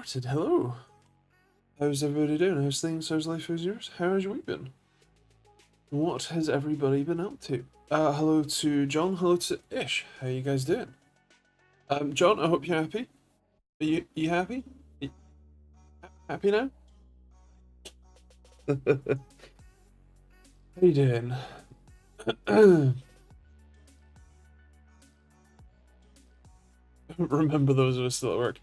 started. Hello. How's everybody doing? How's things? How's life? How's yours? How has your week been? What has everybody been up to? Hello to John. Hello to Ish. How you guys doing? John, I hope you're happy. Are you happy? You happy now? How you doing? Remember those of us still at work.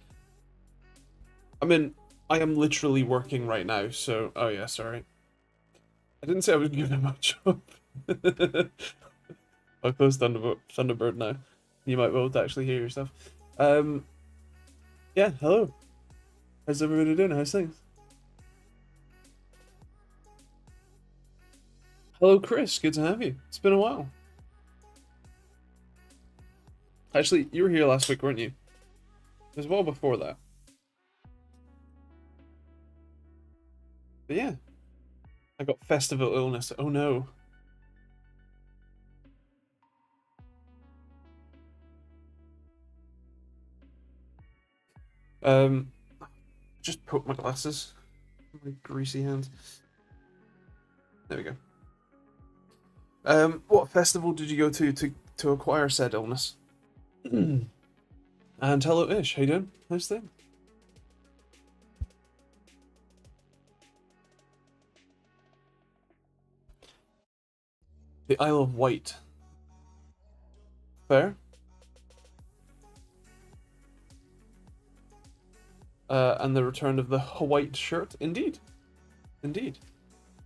I mean, I am literally working right now, so... Oh yeah, sorry. I didn't say I was giving him a job. I'll close Thunderbird now. You might be able to actually hear yourself. Yeah, hello. How's everybody doing? How's things? Hello, Chris. Good to have you. It's been a while. Actually, you were here last week, weren't you? It was well before that. But yeah. I got festival illness. Oh no. Just poke my glasses. My greasy hands. There we go. What festival did you go to acquire said illness? And hello Ish, how you doing? How's things? The Isle of Wight. Fair. And the return of the white shirt. Indeed. Indeed.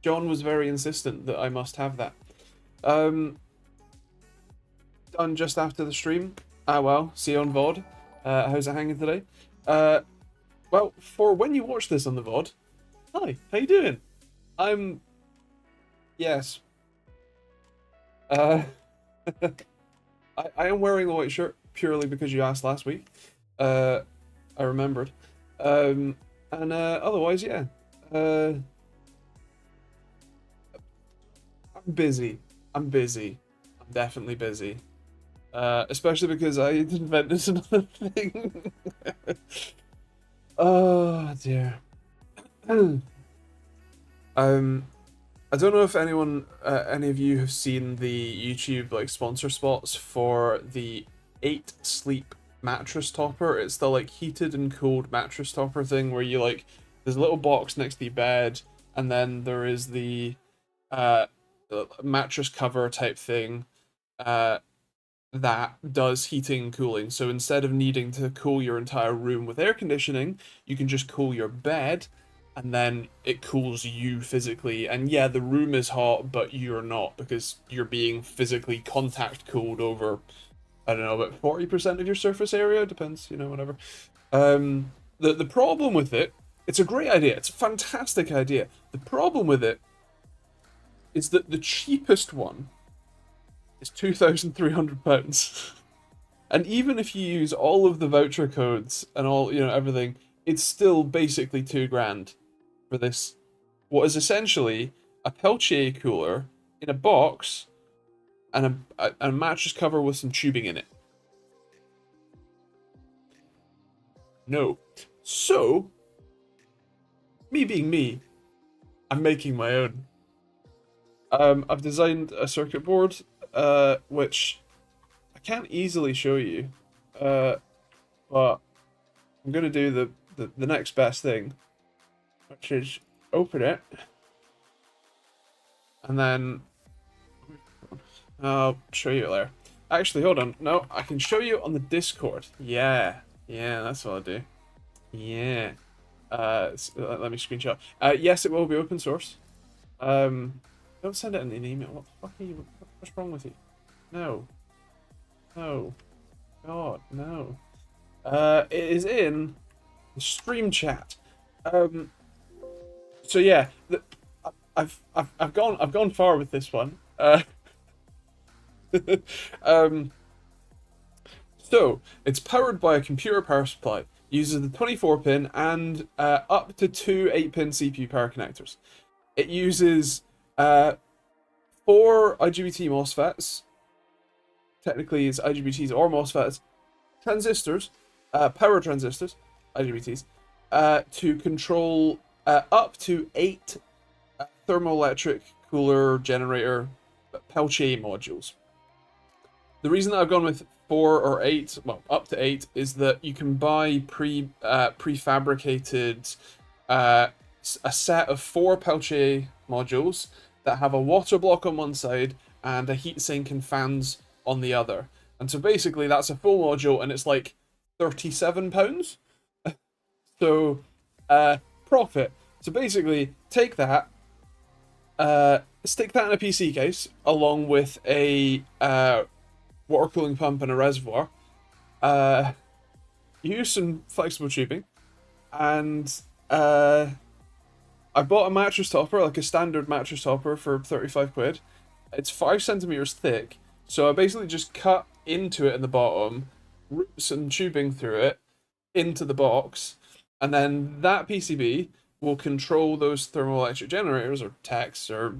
John was very insistent that I must have that. Done just after the stream. Ah well, see you on VOD. How's it hanging today? Well, for when you watch this on the VOD, hi, how you doing? Yes. I am wearing the white shirt purely because you asked last week. I remembered. Otherwise, yeah. I'm busy. I'm definitely busy. Especially because I invented another thing. Oh dear. I don't know if any of you have seen the YouTube like sponsor spots for the 8 Sleep mattress topper. It's the like heated and cooled mattress topper thing where you like there's a little box next to your bed, and then there is the mattress cover type thing that does heating and cooling. So instead of needing to cool your entire room with air conditioning, you can just cool your bed, and then it cools you physically. And yeah, the room is hot, but you're not, because you're being physically contact cooled over, I don't know, about 40% of your surface area. Depends, you know, whatever. The problem with it, it's a great idea. It's a fantastic idea. The problem with it is that the cheapest one is £2,300. And even if you use all of the voucher codes and all, you know, everything, it's still basically £2,000 for this, what is essentially a Peltier cooler in a box and a mattress cover with some tubing in it. No. So, me being me, I'm making my own. I've designed a circuit board, which I can't easily show you, but I'm gonna do the next best thing, which is open it, and then I'll show you later. Actually, hold on. No, I can show you on the Discord. Yeah, that's what I'll do. Yeah. Let me screenshot. Yes, it will be open source. Don't send it in an email. What the fuck are you? What's wrong with you? No. No. God, no. It is in the stream chat. So yeah, I've gone far with this one. So it's powered by a computer power supply. Uses the 24-pin and up to 2 8-pin CPU power connectors. It uses 4 IGBT MOSFETs. Technically, it's IGBTs or MOSFETs. Transistors, power transistors, IGBTs, to control up to 8 thermoelectric cooler generator Peltier modules. The reason that I've gone with 4 or 8, well, up to 8, is that you can buy prefabricated a set of 4 Peltier modules that have a water block on one side and a heatsink and fans on the other. And so basically that's a full module and it's like £37. So profit. So basically take that, stick that in a PC case along with a water cooling pump and a reservoir. Use some flexible tubing, and I bought a mattress topper, like a standard mattress topper, for 35 quid. It's 5 centimeters thick, so I basically just cut into it in the bottom, route some tubing through it into the box, and then that PCB will control those thermoelectric generators or TECs or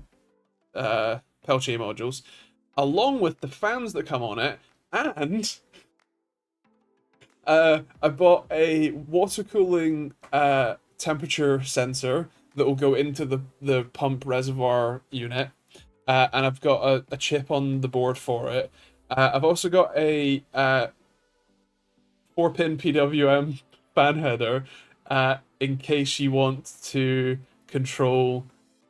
Peltier modules, along with the fans that come on it, and I bought a water cooling temperature sensor that will go into the pump reservoir unit, and I've got a chip on the board for it. I've also got a 4-pin PWM fan header in case you want to control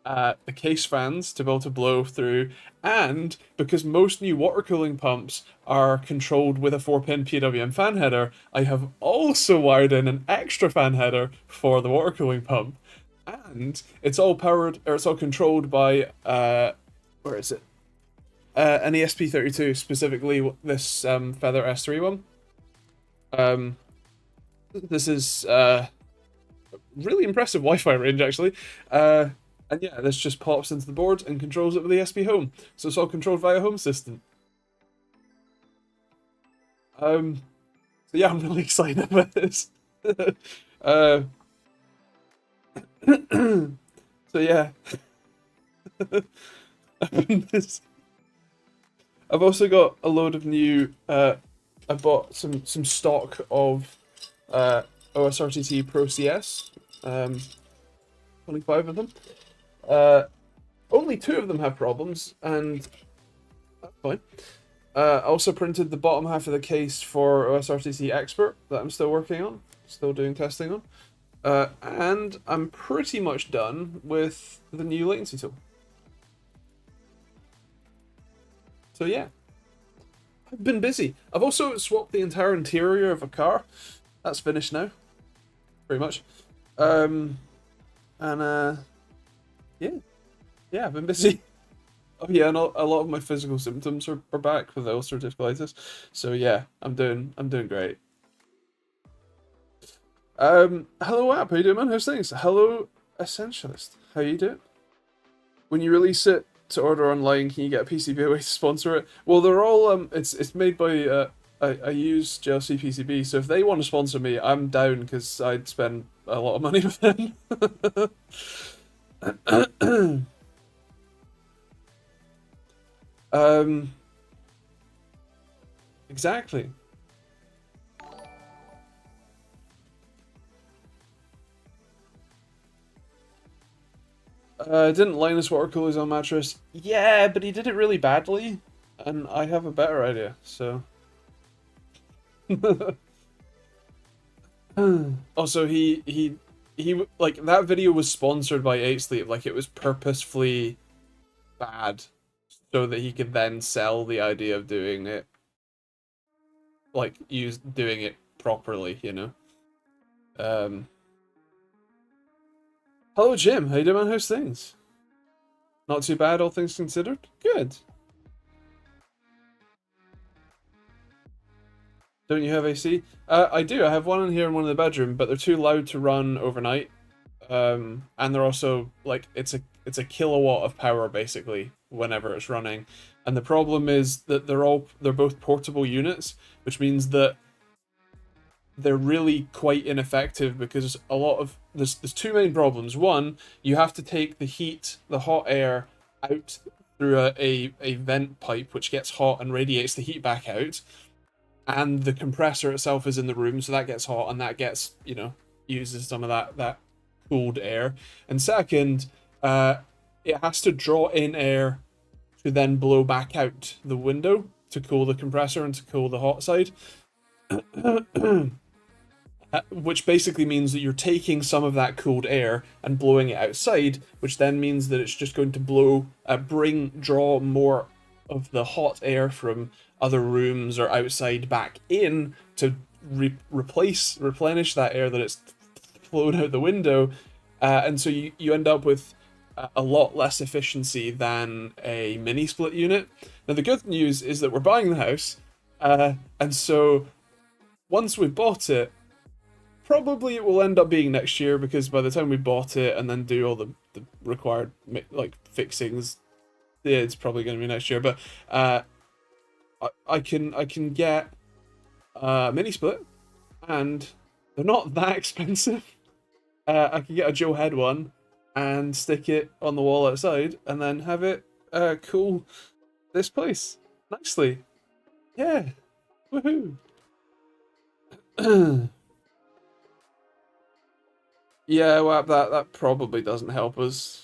the case fans to be able to blow through, and because most new water cooling pumps are controlled with a 4-pin PWM fan header, I have also wired in an extra fan header for the water cooling pump, and it's all powered, or it's all controlled by where is it? An ESP32, specifically this Feather S3 one. This is really impressive Wi-Fi range, actually. And yeah, this just pops into the board and controls it with the SP Home. So it's all controlled via Home Assistant. So yeah, I'm really excited about this. So yeah. I've also got a load of new. I bought some stock of OSRTT Pro CS. 25 of them. Only 2 of them have problems, and that's fine. I also printed the bottom half of the case for OSRTC Expert that I'm still working on, still doing testing on. And I'm pretty much done with the new latency tool. So yeah, I've been busy. I've also swapped the entire interior of a car. That's finished now, pretty much. Yeah, I've been busy. Oh yeah, and a lot of my physical symptoms are back with ulcerative colitis. So yeah, I'm doing great. Hello app, how you doing, man? How's things? Hello Essentialist, how you doing? When you release it to order online, can you get a PCB away to sponsor it? Well, they're all it's made by I use JLC PCB, so if they want to sponsor me, I'm down because I'd spend a lot of money with them. Exactly. Didn't Linus water cool his own mattress? Yeah, but he did it really badly, and I have a better idea, so. Also, he like, that video was sponsored by 8 Sleep, like it was purposefully bad so that he could then sell the idea of doing it, like doing it properly, you know. Hello Jim, how you doing, man? How's things? Not too bad, all things considered. Good. Don't you have AC? I do. I have one in here and one in the bedroom, but they're too loud to run overnight. And they're also like it's a kilowatt of power basically whenever it's running. And the problem is that they're both portable units, which means that they're really quite ineffective because a lot of there's 2 main problems. One, you have to take the hot air out through a vent pipe which gets hot and radiates the heat back out. And the compressor itself is in the room, so that gets hot and that gets, you know, uses some of that cooled air. And second, it has to draw in air to then blow back out the window to cool the compressor and to cool the hot side. Which basically means that you're taking some of that cooled air and blowing it outside, which then means that it's just going to draw more of the hot air from other rooms or outside back in to replenish that air that it's flown out the window, and so you end up with a lot less efficiency than a mini split unit. Now the good news is that we're buying the house, and so once we've bought it, probably it will end up being next year, because by the time we bought it and then do all the required like fixings, yeah, it's probably going to be next year. But I can get a mini split, and they're not that expensive. I can get a Joe Head one and stick it on the wall outside, and then have it cool this place nicely. Yeah, woohoo! Yeah, well, that probably doesn't help us.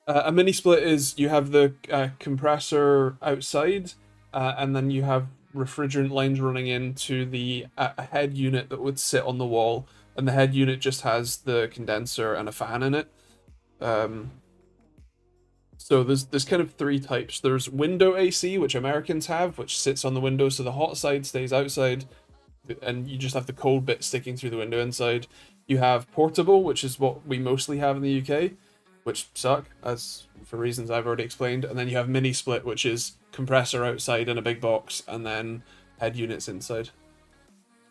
A mini split is you have the compressor outside, and then you have refrigerant lines running into the head unit that would sit on the wall, and the head unit just has the condenser and a fan in it. So there's kind of three types. There's window AC, which Americans have, which sits on the window, so the hot side stays outside, and you just have the cold bit sticking through the window inside. You have portable, which is what we mostly have in the UK, which suck, as for reasons I've already explained. And then you have mini split, which is compressor outside in a big box, and then head units inside.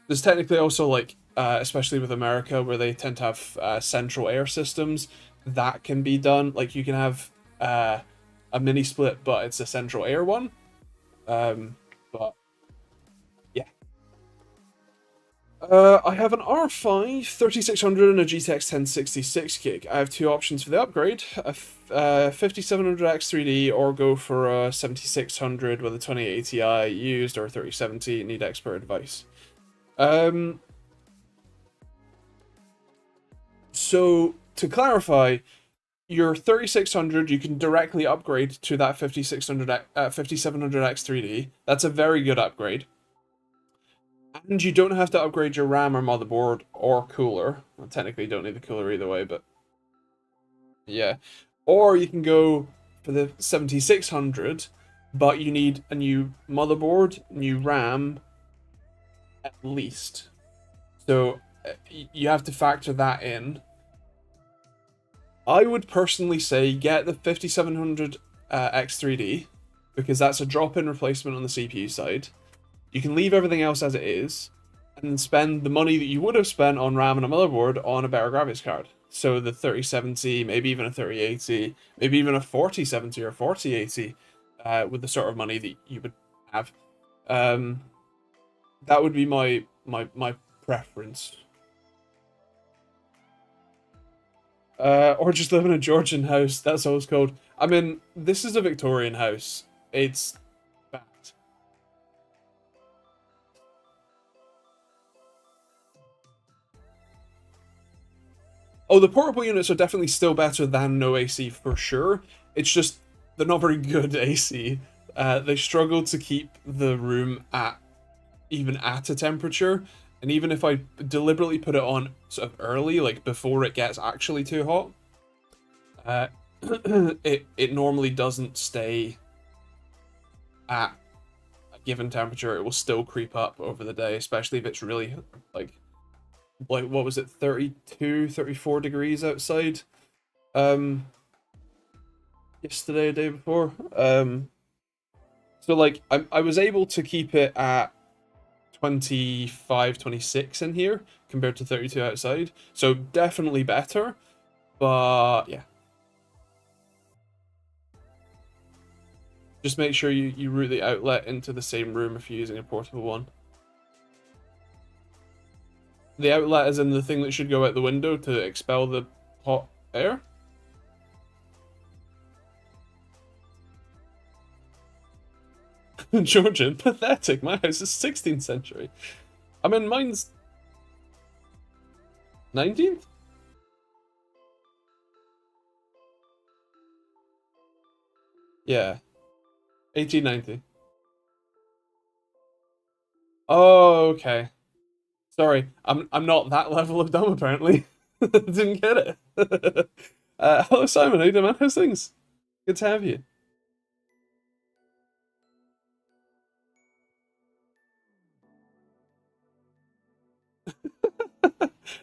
There's technically also, like, especially with America, where they tend to have central air systems, that can be done. Like, you can have a mini split, but it's a central air one. But yeah. I have an R5 3600 and a GTX 1066 gig. I have two options for the upgrade: a 5700X3D, or go for a 7600 with a 2080 Ti used, or 3070. Need expert advice. So to clarify, your 3600 you can directly upgrade to that 5700X3D. That's a very good upgrade. And you don't have to upgrade your RAM or motherboard or cooler. Well, technically you don't need the cooler either way, but yeah. Or you can go for the 7600, but you need a new motherboard, new RAM, at least. So you have to factor that in. I would personally say get the 5700 X3D, because that's a drop-in replacement on the CPU side. You can leave everything else as it is, and then spend the money that you would have spent on RAM and a motherboard on a better graphics card. So the 3070, maybe even a 3080, maybe even a 4070 or 4080, with the sort of money that you would have. That would be my preference. Or just live in a Georgian house. That's all it's called. I mean, this is a Victorian house. It's bad. Oh, the portable units are definitely still better than no AC for sure. It's just they're not very good AC. They struggle to keep the room even at a temperature, and even if I deliberately put it on sort of early, like before it gets actually too hot, it normally doesn't stay at a given temperature. It will still creep up over the day, especially if it's really like what was it, 32, 34 degrees outside yesterday, day before. So like I was able to keep it at 25, 26 in here compared to 32 outside, so definitely better, but yeah, just make sure you route the outlet into the same room if you're using a portable one. The outlet is in the thing that should go out the window to expel the hot air. Georgian, pathetic. My house is 16th century. I mean, mine's 19th? Yeah, 1890. Oh, okay. Sorry, I'm not that level of dumb apparently. Didn't get it. Hello Simon, how you doing, man? How's things? Good to have you.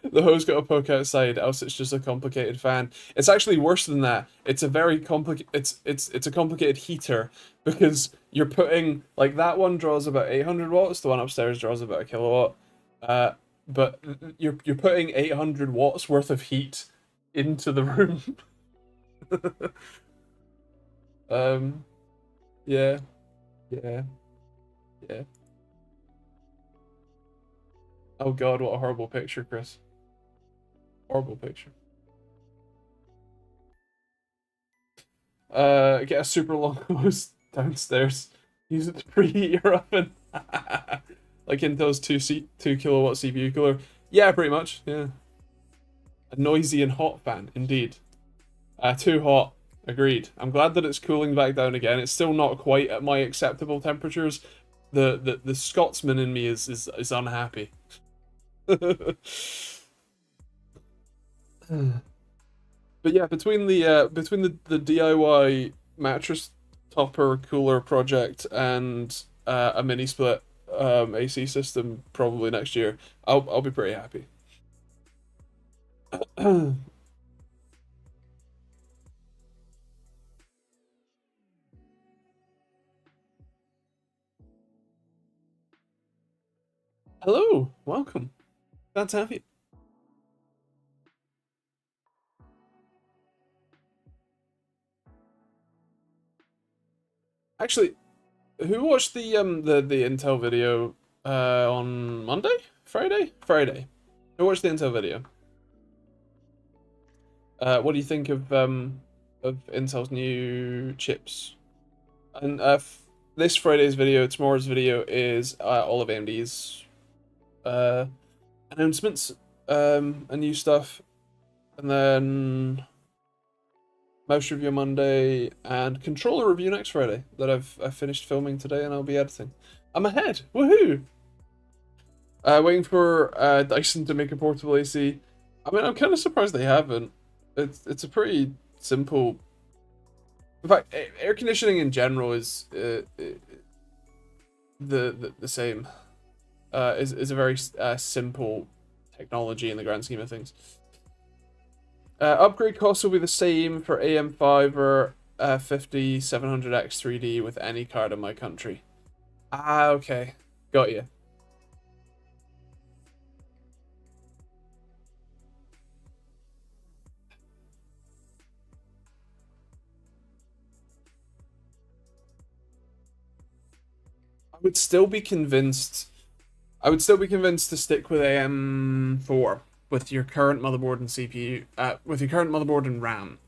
The hose got to poke outside, else it's just a complicated fan. It's actually worse than that. It's a very complicated. It's a complicated heater because you're putting like that one draws about 800 watts. The one upstairs draws about a kilowatt. Uh, but you're putting 800 watts worth of heat into the room. um, yeah, yeah, yeah. Oh God, what a horrible picture, Chris. Horrible picture. Get a super long hose downstairs. Use it to preheat your oven. Like Intel's 2 kilowatt CPU cooler. Yeah, pretty much. Yeah. A noisy and hot fan, indeed. Too hot. Agreed. I'm glad that it's cooling back down again. It's still not quite at my acceptable temperatures. The Scotsman in me is unhappy. But yeah, between the DIY mattress topper cooler project and a mini split AC system probably next year, I'll be pretty happy. Hello, welcome. Glad to have you. Actually, who watched the Intel video on Monday? Friday? Friday. Who watched the Intel video? What do you think of Intel's new chips? And this Friday's video, tomorrow's video is all of AMD's uh announcements, and new stuff, and then mouse review Monday and controller review next Friday that I've finished filming today and I'll be editing. I'm ahead. Woohoo! Waiting for Dyson to make a portable AC. I mean, I'm kind of surprised they haven't. It's a pretty simple. In fact, air conditioning in general is the same. Is a very simple technology in the grand scheme of things. Upgrade costs will be the same for AM5 or 5700X 3D with any card in my country. Ah, okay. Got you. I would still be convinced. I would still be convinced to stick with AM4 with your current motherboard and CPU, with your current motherboard and RAM.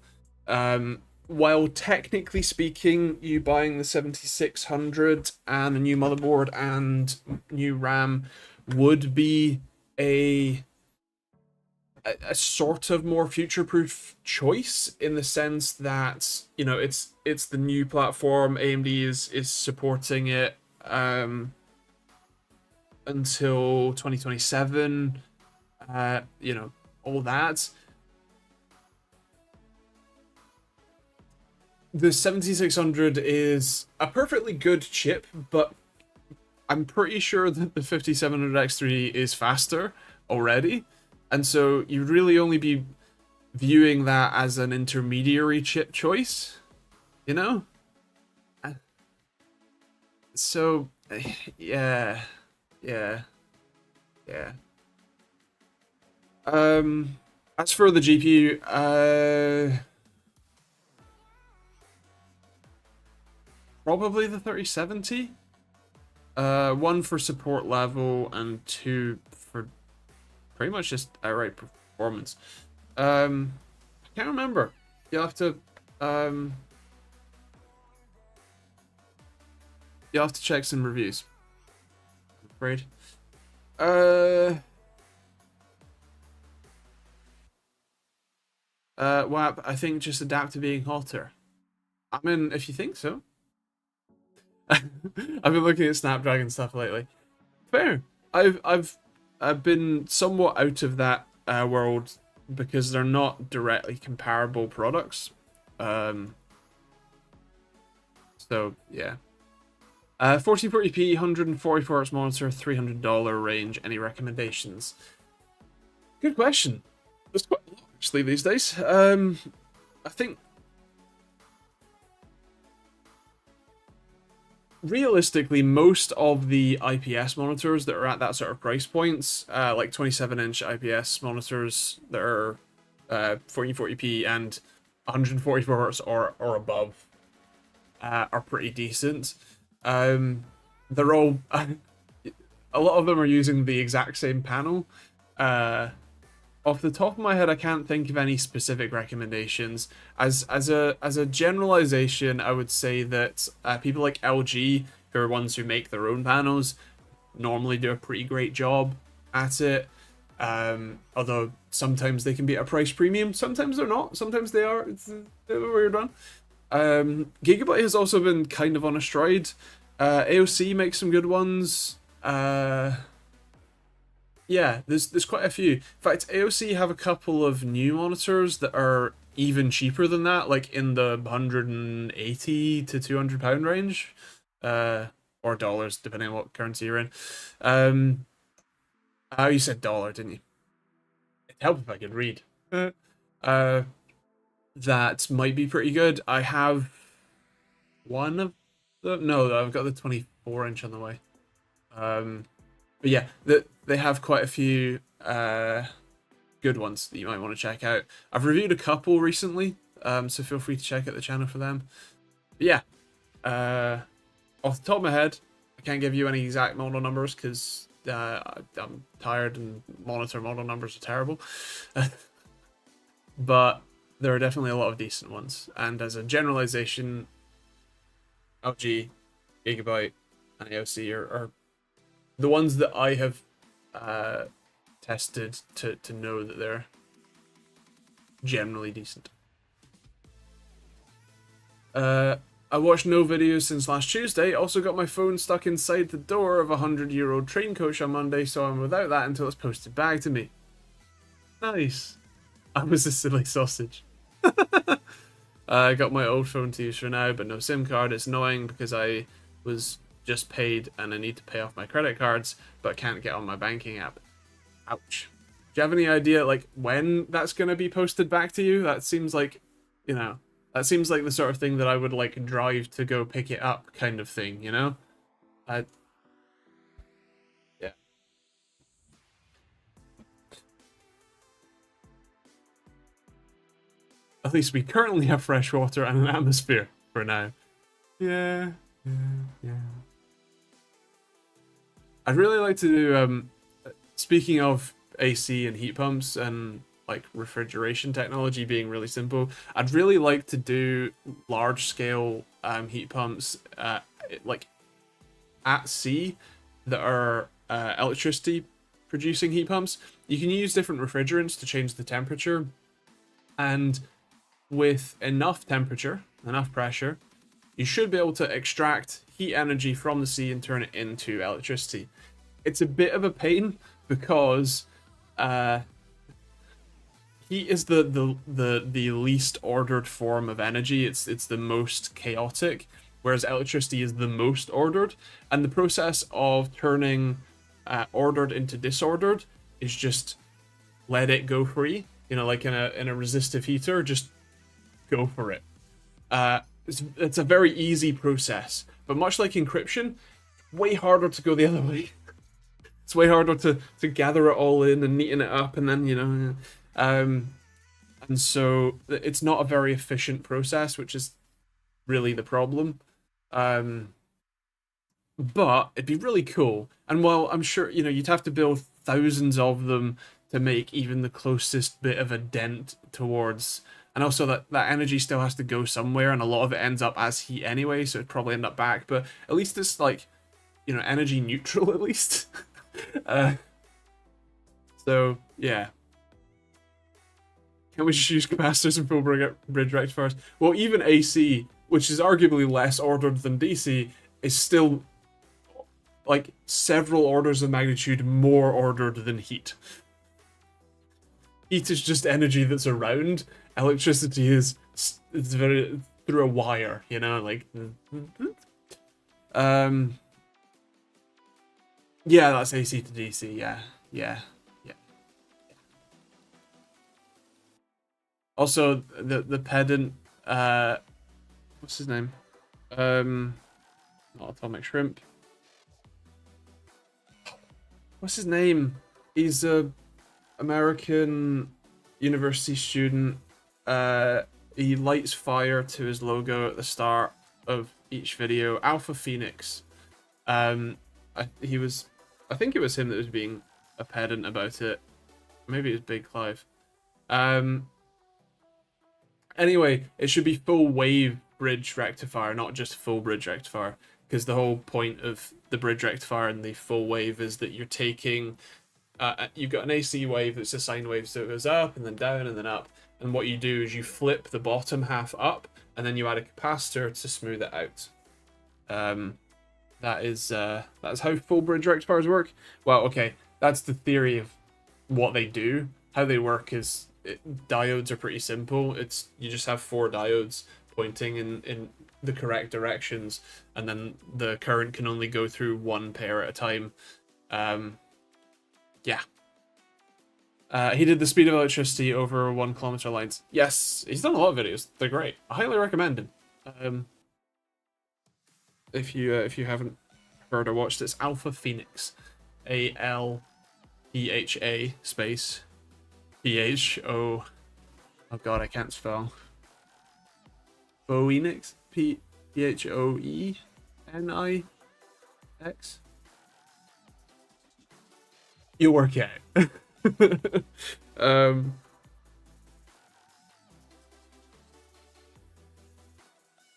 While technically speaking, you buying the 7600 and a new motherboard and new RAM would be a a sort of more future-proof choice in the sense that, you know, it's the new platform. AMD is supporting it until 2027. You know, all that. The 7600 is a perfectly good chip, but I'm pretty sure that the 5700X3 is faster already. And so you'd really only be viewing that as an intermediary chip choice, you know? So, yeah, yeah, yeah. As for the GPU, probably the 3070. One for support level and two for pretty much just outright performance. I can't remember. Um you'll have to check some reviews, I'm afraid. Uh, WAP, I think just adapt to being hotter. I mean, if you think so. I've been looking at Snapdragon stuff lately. Fair. I've been somewhat out of that world because they're not directly comparable products. Um, so yeah. 1440p, 144 hertz monitor, $300 range. Any recommendations? Good question. There's quite a lot actually these days. I think realistically, most of the IPS monitors that are at that sort of price points, like 27-inch IPS monitors that are 1440p and 144 hertz or above, are pretty decent. They're all a lot of them are using the exact same panel. Uh, Off the top of my head, I can't think of any specific recommendations. As a generalization, I would say that people like LG, who are ones who make their own panels, normally do a pretty great job at it. Although sometimes they can be at a price premium, sometimes they're not. Sometimes they are. It's a bit of a weird one. Gigabyte has also been kind of on a stride. AOC makes some good ones. Yeah, there's quite a few. In fact, AOC have a couple of new monitors that are even cheaper than that, like in the 180 to £200 range, or dollars, depending on what currency you're in. Oh, you said dollar, didn't you? It'd help if I could read. Uh, that might be pretty good. I have one of them. No, I've got the 24-inch on the way. But yeah, they have quite a few good ones that you might want to check out. I've reviewed a couple recently, so feel free to check out the channel for them. But yeah, off the top of my head, I can't give you any exact model numbers because I'm tired and monitor model numbers are terrible. But there are definitely a lot of decent ones. And as a generalization, LG, Gigabyte, and AOC are the ones that I have tested to know that they're generally decent. I watched no videos since last Tuesday. Also got my phone stuck inside the door of a 100-year-old train coach on Monday, so I'm without that until it's posted back to me. Nice. I was a silly sausage. I got my old phone to use for now, but no SIM card. It's annoying because I was just paid and I need to pay off my credit cards, but can't get on my banking app. Ouch. Do you have any idea, like, when that's going to be posted back to you? That seems like, that seems like the sort of thing that I would, like, drive to go pick it up kind of thing, you know? Yeah. At least we currently have fresh water and an atmosphere for now. Yeah. I'd really like to do, speaking of AC and heat pumps and like refrigeration technology being really simple, I'd really like to do large scale heat pumps like at sea that are electricity producing heat pumps. You can use different refrigerants to change the temperature, and with enough temperature, enough pressure, you should be able to extract heat energy from the sea and turn it into electricity. It's a bit of a pain because heat is the least ordered form of energy. It's the most chaotic, whereas electricity is the most ordered. And the process of turning ordered into disordered is just let it go free. You know, like in a resistive heater, just go for it. It's a very easy process, but much like encryption, way harder to go the other way. It's way harder to gather it all in and neaten it up, and then and so it's not a very efficient process, which is really the problem. But it'd be really cool, and while I'm sure you'd have to build thousands of them to make even the closest bit of a dent towards, and also that energy still has to go somewhere, and a lot of it ends up as heat anyway, so it'd probably end up back. But at least it's like energy neutral at least. uh, so yeah. Can we just use capacitors and full bridge rectifiers? Well, even AC, which is arguably less ordered than DC, is still like several orders of magnitude more ordered than heat. Heat is just energy that's around. Electricity is it's very through a wire, you know, like. Yeah, that's AC to DC. Yeah. Also, the pedant, what's his name? Not Atomic Shrimp. What's his name? He's a American university student. He lights fire to his logo at the start of each video. Alpha Phoenix. I think it was him that was being a pedant about it. Maybe it was Big Clive. Anyway, it should be full wave bridge rectifier, not just full bridge rectifier, because the whole point of the bridge rectifier and the full wave is that you're taking, you've got an AC wave that's a sine wave, so it goes up and then down and then up, and what you do is you flip the bottom half up, and then you add a capacitor to smooth it out. That's how full bridge rectifiers work. Well, okay, that's the theory of what they do. How they work is diodes are pretty simple. It's you just have 4 diodes pointing in the correct directions, and then the current can only go through one pair at a time. Yeah. He did the speed of electricity over 1 kilometer lines. Yes, he's done a lot of videos. They're great. I highly recommend him. If you haven't heard or watched, it's Alpha Phoenix, ALPHA space PHO. Oh god, I can't spell. Phoenix, PHOENIX. You work it out.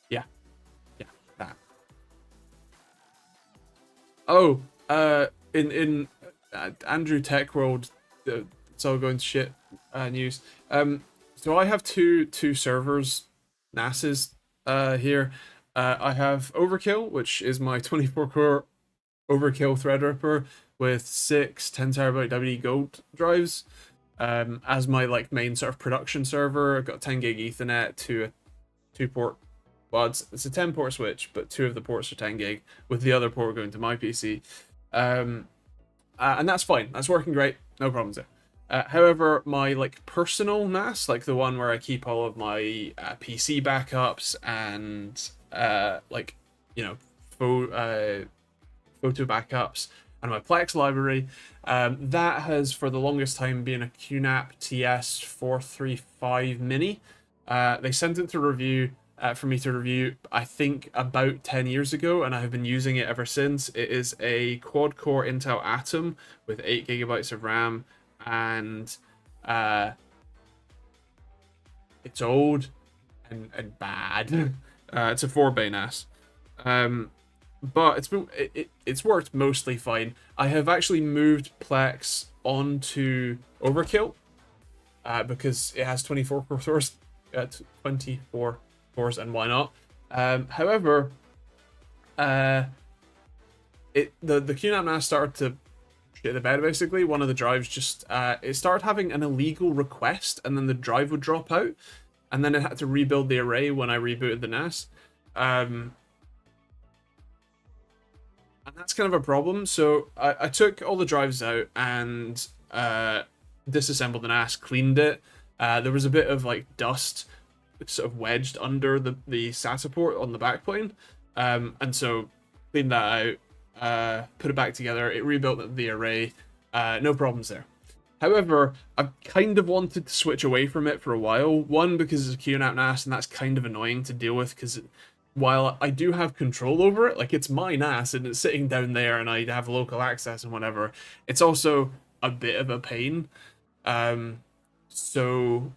Yeah, that. Oh, in Andrew Tech World, it's all going to shit news. So I have two servers, NAS's here. I have Overkill, which is my 24-core Overkill Threadripper with 6 10TB WD Gold drives. As my like main sort of production server, I've got 10 gig Ethernet to a 2-port. Well, it's a 10-port switch, but 2 of the ports are 10 gig, with the other port going to my PC. And that's fine. That's working great. No problems there. However, my like personal NAS, like the one where I keep all of my PC backups and like photo backups and my Plex library, that has for the longest time been a QNAP TS435 Mini. They sent it to review. For me to review, I think about 10 years ago, and I have been using it ever since. It is a quad-core Intel Atom with 8 GB of RAM, and it's old and bad. It's a 4-bay NAS, but it's worked mostly fine. I have actually moved Plex onto Overkill because it has 24 cores, 24 cores, and why not? However, the QNAP NAS started to shit the bed. Basically, one of the drives just it started having an illegal request, and then the drive would drop out, and then it had to rebuild the array when I rebooted the NAS. And that's kind of a problem. So I took all the drives out and disassembled the NAS, cleaned it. There was a bit of like dust sort of wedged under the SATA port on the backplane, and so cleaned that out, put it back together. It rebuilt the array. No problems there. However, I've kind of wanted to switch away from it for a while. One, because it's a QNAP NAS, and that's kind of annoying to deal with, because while I do have control over it, like it's my NAS and it's sitting down there and I have local access and whatever, it's also a bit of a pain. So,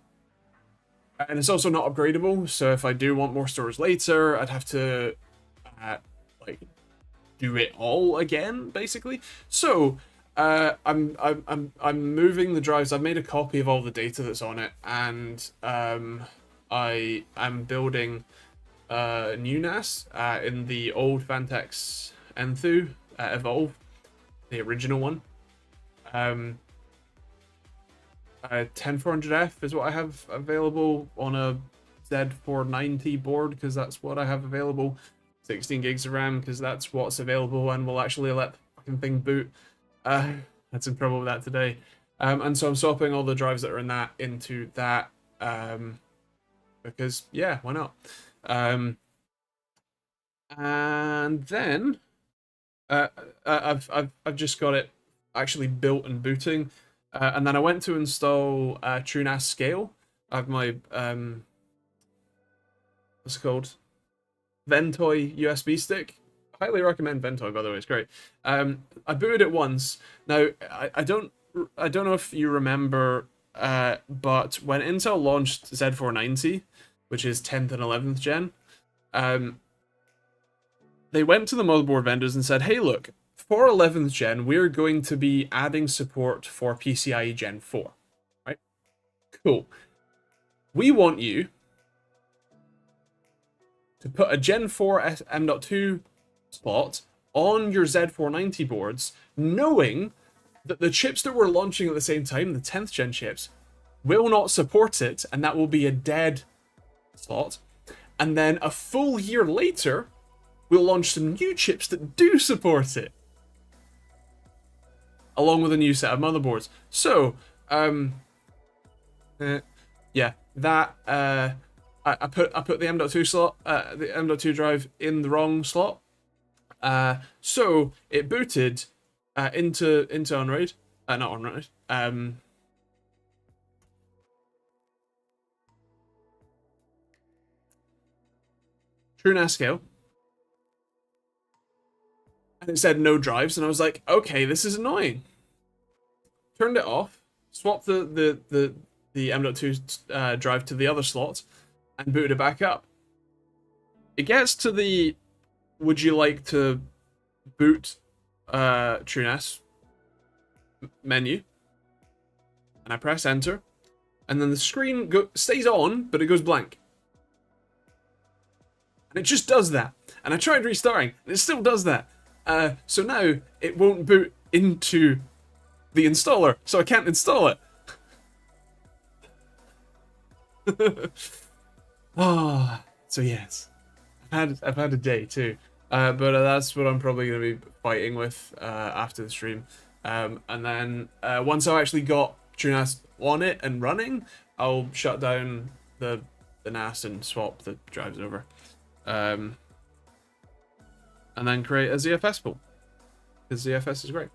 and it's also not upgradable, so if I do want more storage later, I'd have to like do it all again, basically. So I'm moving the drives. I've made a copy of all the data that's on it, and I am building new NAS in the old Vantex Enthoo Evolve, the original one. 10400F is what I have available on a Z490 board, because that's what I have available. 16 gigs of RAM, because that's what's available and will actually let the fucking thing boot. Had some trouble with that today. And so I'm swapping all the drives that are in that into that, because yeah, why not? And then I've just got it actually built and booting, and then I went to install TrueNAS Scale. I have my what's it called, Ventoy USB stick. Highly recommend Ventoy, by the way, it's great. I booted it once. Now I don't know if you remember, but when Intel launched Z490, which is 10th and 11th gen, they went to the motherboard vendors and said, hey, look, for 11th gen, we're going to be adding support for PCIe Gen 4. Right? Cool. We want you to put a Gen 4 M.2 slot on your Z490 boards, knowing that the chips that we're launching at the same time, the 10th gen chips, will not support it, and that will be a dead slot. And then a full year later, we'll launch some new chips that do support it, along with a new set of motherboards. So, yeah, that I put the M.2 slot, the M.2 drive in the wrong slot. So it booted into Unraid, not Unraid. TrueNAS Scale. And it said no drives, and I was like, okay, this is annoying. Turned it off, swapped the M.2 drive to the other slot, and booted it back up. It gets to the would you like to boot TrueNAS menu, and I press enter, and then the screen stays on, but it goes blank. And it just does that. And I tried restarting, and it still does that. So now it won't boot into the installer, so I can't install it. So yes, I've had a day too, but that's what I'm probably going to be fighting with after the stream. And then once I actually got TrueNAS on it and running, I'll shut down the NAS and swap the drives over. And then create a ZFS pool, because ZFS is great.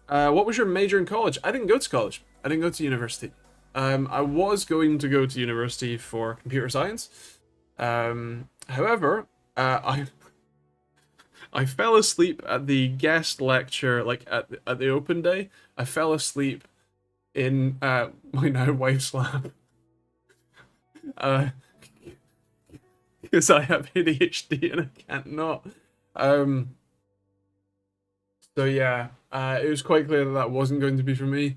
What was your major in college? I didn't go to college. I didn't go to university. I was going to go to university for computer science. However, I fell asleep at the guest lecture, like at the open day. I fell asleep in my now wife's lab. Because I have ADHD and I can't not. So yeah, it was quite clear that wasn't going to be for me.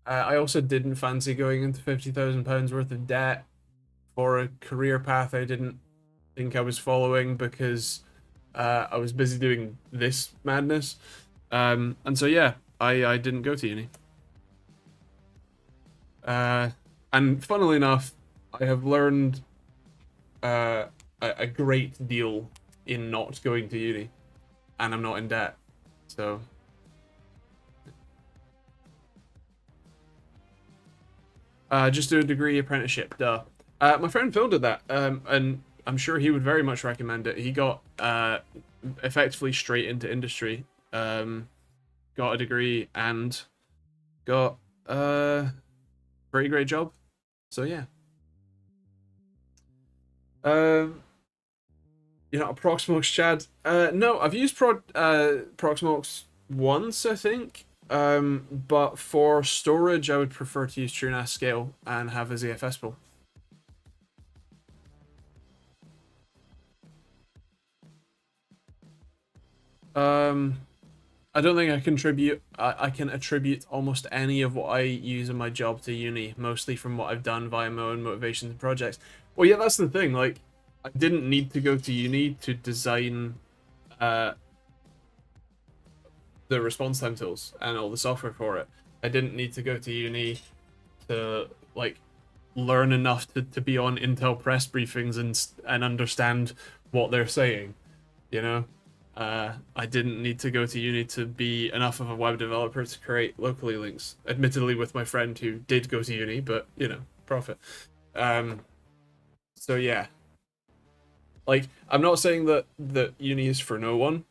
I also didn't fancy going into £50,000 worth of debt for a career path I didn't think I was following, because I was busy doing this madness. And so yeah, I didn't go to uni. And funnily enough, I have learned a great deal in not going to uni, and I'm not in debt. So just do a degree apprenticeship, duh. My friend Phil did that, and I'm sure he would very much recommend it. He got effectively straight into industry, got a degree, and got a very great job. So yeah. You're not a Proxmox, Chad? No, I've used Proxmox once, I think. But for storage, I would prefer to use TrueNAS Scale and have a ZFS pool. I don't think I can attribute almost any of what I use in my job to uni, mostly from what I've done via my own motivations and projects. Well, yeah, that's the thing. Like, I didn't need to go to uni to design uh, the response time tools and all the software for it. I didn't need to go to uni to like learn enough to be on Intel press briefings and understand what they're saying. You know, I didn't need to go to uni to be enough of a web developer to create locally links. Admittedly, with my friend who did go to uni, but you know, profit. Um, so yeah, like I'm not saying that uni is for no one.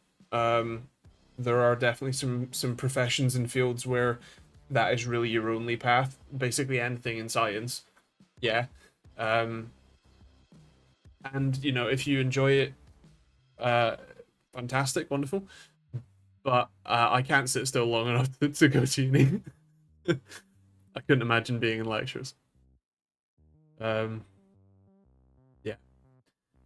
There are definitely some professions and fields where that is really your only path. Basically, anything in science. Yeah. Um, and you know, if you enjoy it, uh, fantastic, wonderful. But I can't sit still long enough to go to uni. I couldn't imagine being in lectures. Um, yeah.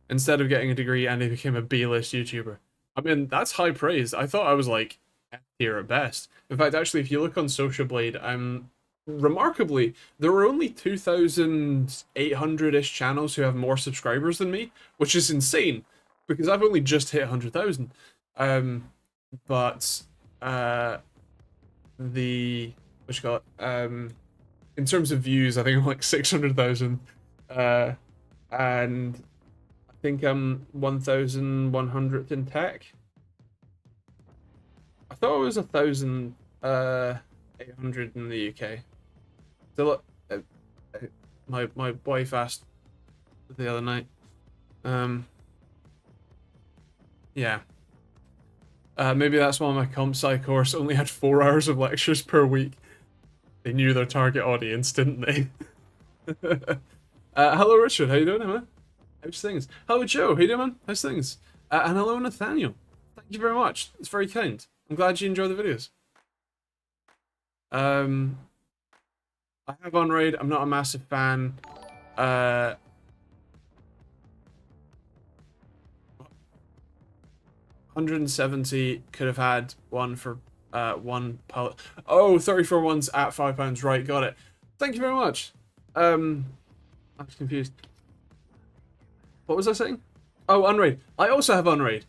Instead of getting a degree, Andy became a B-list YouTuber. I mean, that's high praise. I thought I was like F tier at best. In fact, actually, if you look on Social Blade, I'm remarkably there were only 2,800-ish channels who have more subscribers than me, which is insane because I've only just hit 100,000. But the what you call it? In terms of views, I think I'm like 600,000. And I think I'm 1,100th in tech. I thought it was 1,800 in the UK. Still, my wife asked the other night. Yeah. Maybe that's why my comp sci course only had 4 hours of lectures per week. They knew their target audience, didn't they? Hello, Richard. How you doing, man? How's things? Hello, Joe. How you doing, man? How's things? And hello, Nathaniel. Thank you very much. It's very kind. I'm glad you enjoy the videos. I have on raid. I'm not a massive fan. 170 could have had one for one pallet. Oh, 34 ones at £5. Right, got it. Thank you very much. I was confused. What was I saying? Oh, Unraid. I also have Unraid.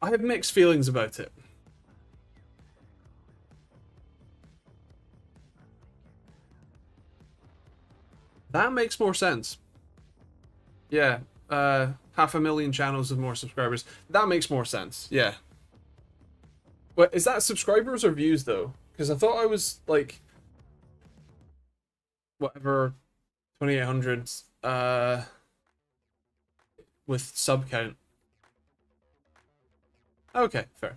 I have mixed feelings about it. That makes more sense. Yeah, 500,000 channels with more subscribers. That makes more sense. Yeah. But is that subscribers or views though? Because I thought I was like, whatever, 2,800 with sub count. Okay, fair.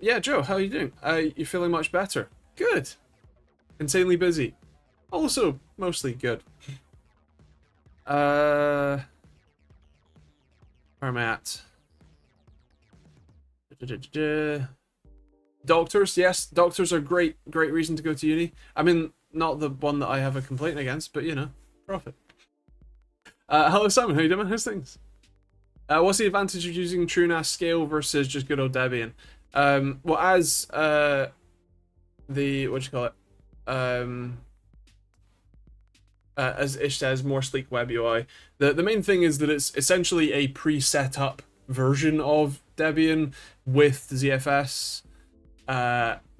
Yeah, Joe, how are you doing? You feeling much better? Good. Insanely busy. Also, mostly good. Where am I at? Doctors, yes, doctors are great reason to go to uni. I mean, not the one that I have a complaint against, but you know, profit. Hello Simon, how you doing? How's things? What's the advantage of using TrueNAS scale versus just good old Debian? Well, as the what you call it? As Ish says, more sleek web UI. The main thing is that it's essentially a pre-set up version of Debian with ZFS,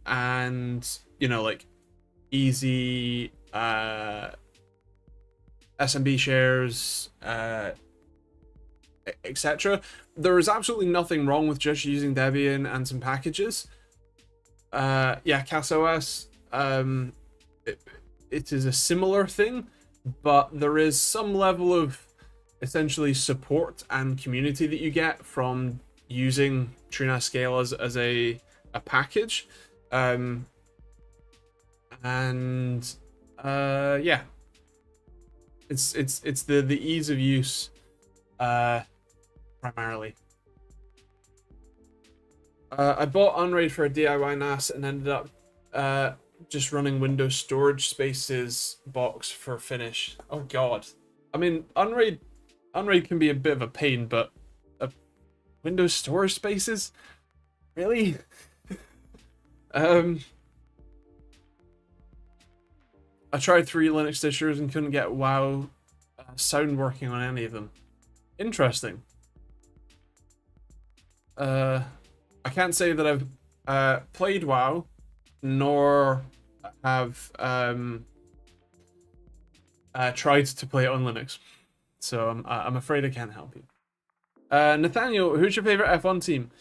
and you know, like easy SMB shares, etc. There is absolutely nothing wrong with just using Debian and some packages. Yeah, CastOS, it is a similar thing, but there is some level of essentially support and community that you get from using TrueNAS Scale as a package. Yeah, it's the ease of use primarily. I bought Unraid for a DIY NAS and ended up just running Windows storage spaces box for finish. Oh god. I mean, Unraid can be a bit of a pain, but Windows storage spaces? Really? I tried 3 Linux distros and couldn't get WoW sound working on any of them. Interesting. I can't say that I've played WoW, nor have tried to play it on Linux. So I'm afraid I can't help you. Nathaniel, who's your favorite F1 team?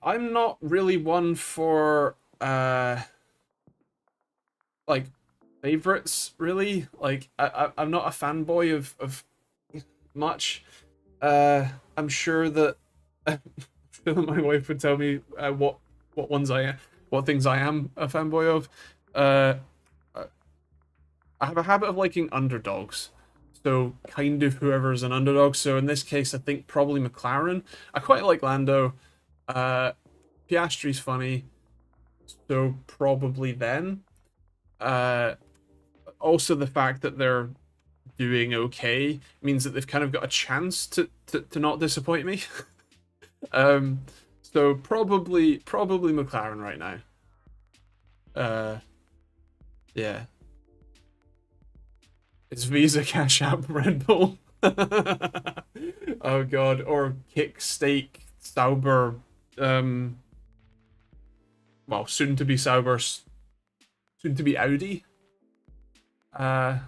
I'm not really one for like favorites, really. Like I'm not a fanboy of much. I'm sure that my wife would tell me what things I am a fanboy of. I have a habit of liking underdogs. So kind of whoever's an underdog. So in this case, I think probably McLaren. I quite like Lando. Piastri's funny. So probably then. Also the fact that they're doing okay means that they've kind of got a chance to not disappoint me. So probably McLaren right now. Yeah. It's Visa, Cash App, Red Bull. Oh god, or Kick, Stake, Sauber, well, soon to be Sauber, soon to be Audi. Yeah.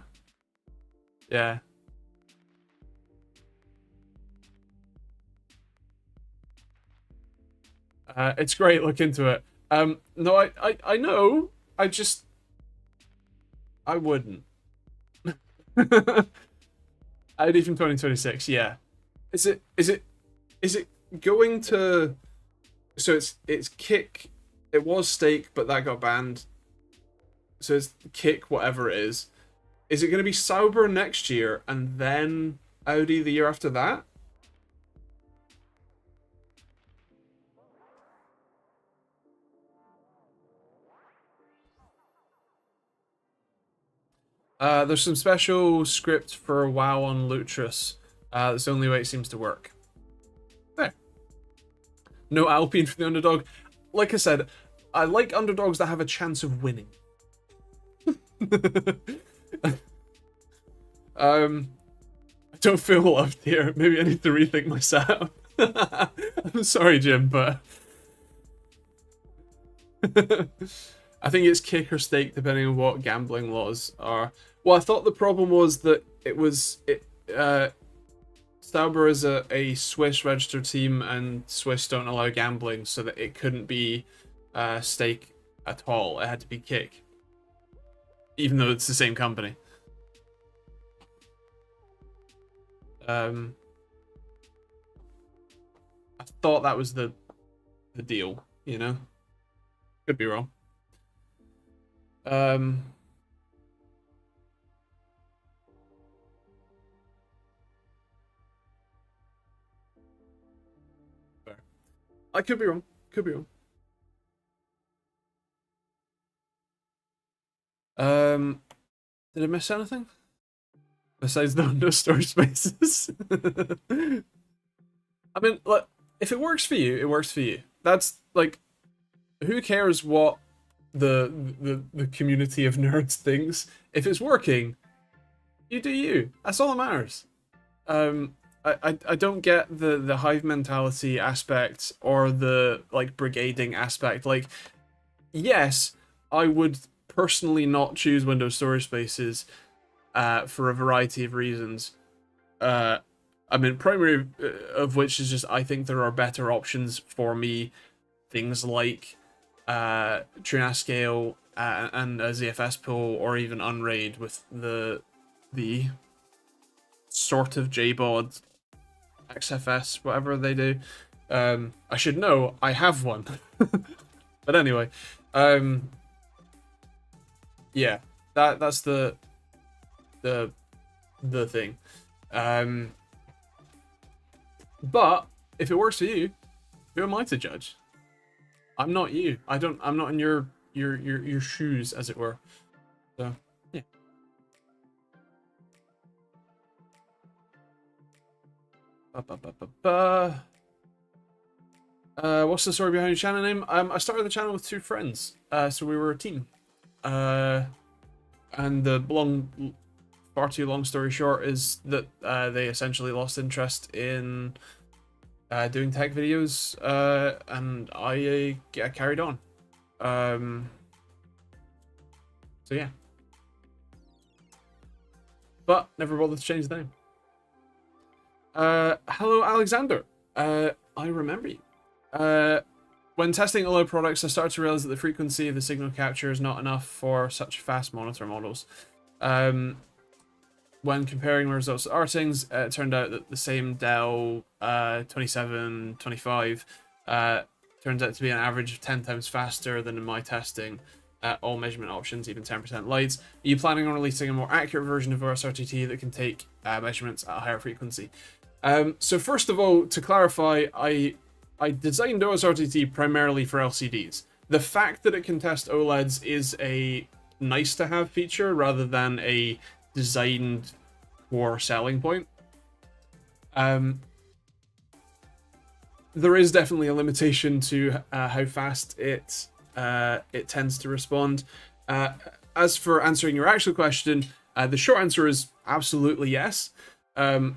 It's great, look into it. No, I know, I wouldn't. Audi from 2026, yeah. Is it going to, so it's Kick, it was Stake, but that got banned. So it's Kick, whatever it is. Is it going to be Sauber next year and then Audi the year after that? There's some special script for WoW on Lutris. That's the only way it seems to work. There. No Alpine for the underdog. Like I said, I like underdogs that have a chance of winning. I don't feel loved here. Maybe I need to rethink my setup. I'm sorry, Jim, but I think it's Kick or Stake depending on what gambling laws are. Well, I thought the problem was that Sauber is a Swiss registered team and Swiss don't allow gambling, so that it couldn't be Stake at all. It had to be Kick, even though it's the same company. I thought that was the deal, you know? Could be wrong. I could be wrong. Could be wrong. Did I miss anything? Besides the window storage spaces? I mean, look, if it works for you, it works for you. That's like, who cares what the community of nerds thinks? If it's working, you do you. That's all that matters. I don't get the hive mentality aspect or the like brigading aspect. Like, yes, I would personally not choose Windows storage spaces for a variety of reasons. I mean, primary of which is just I think there are better options for me. Things like Trinascale and a ZFS pool, or even Unraid with the sort of JBOD XFS, whatever they do. I should know, I have one. But anyway, yeah, that's the thing. But if it works for you, who am I to judge? I'm not you. I'm not in your your shoes, as it were. So yeah. What's the story behind your channel name? I started the channel with two friends, so we were a team. And the far too long story short is that they essentially lost interest in doing tech videos, and I carried on. So yeah. But never bothered to change the name. Hello, Alexander. I remember you. When testing OLED products, I started to realize that the frequency of the signal capture is not enough for such fast monitor models. When comparing my results to Artings, it turned out that the same Dell 2725 turns out to be an average of 10 times faster than in my testing at all measurement options, even 10% lights. Are you planning on releasing a more accurate version of OSRTT that can take measurements at a higher frequency? So first of all, to clarify, I designed OSRTT primarily for LCDs. The fact that it can test OLEDs is a nice-to-have feature rather than a designed core selling point. There is definitely a limitation to how fast it tends to respond. As for answering your actual question, the short answer is absolutely yes. I'm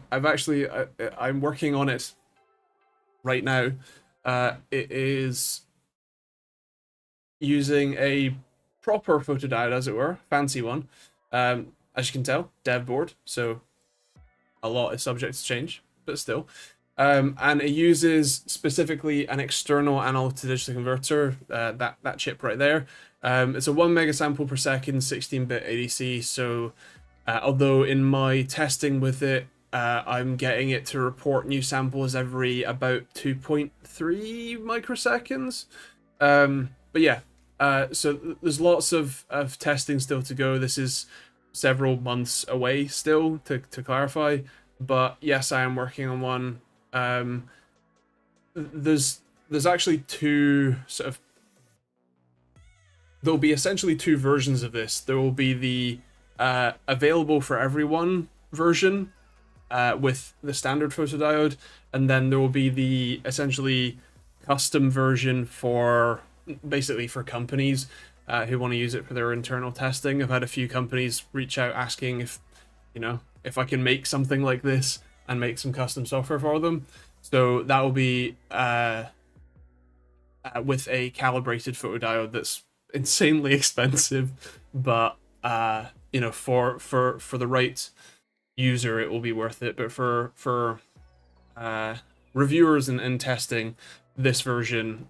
working on it right now. It is using a proper photodiode, as it were, fancy one. As you can tell, dev board, so a lot is subject to change, but still. And it uses specifically an external analog to digital converter, that chip right there. It's a 1 megasample per second 16-bit ADC, so although in my testing with it, I'm getting it to report new samples every about 2.3 microseconds. But yeah, so there's lots of testing still to go. This is several months away still, to clarify. But yes, I am working on one. There's actually two sort of... There'll be essentially two versions of this. There will be the available for everyone version, with the standard photodiode, and then there will be the essentially custom version for basically for companies who want to use it for their internal testing. I've had a few companies reach out asking if, you know, if I can make something like this and make some custom software for them. So that will be with a calibrated photodiode that's insanely expensive, but you know, for the right user it will be worth it. But for reviewers and testing, this version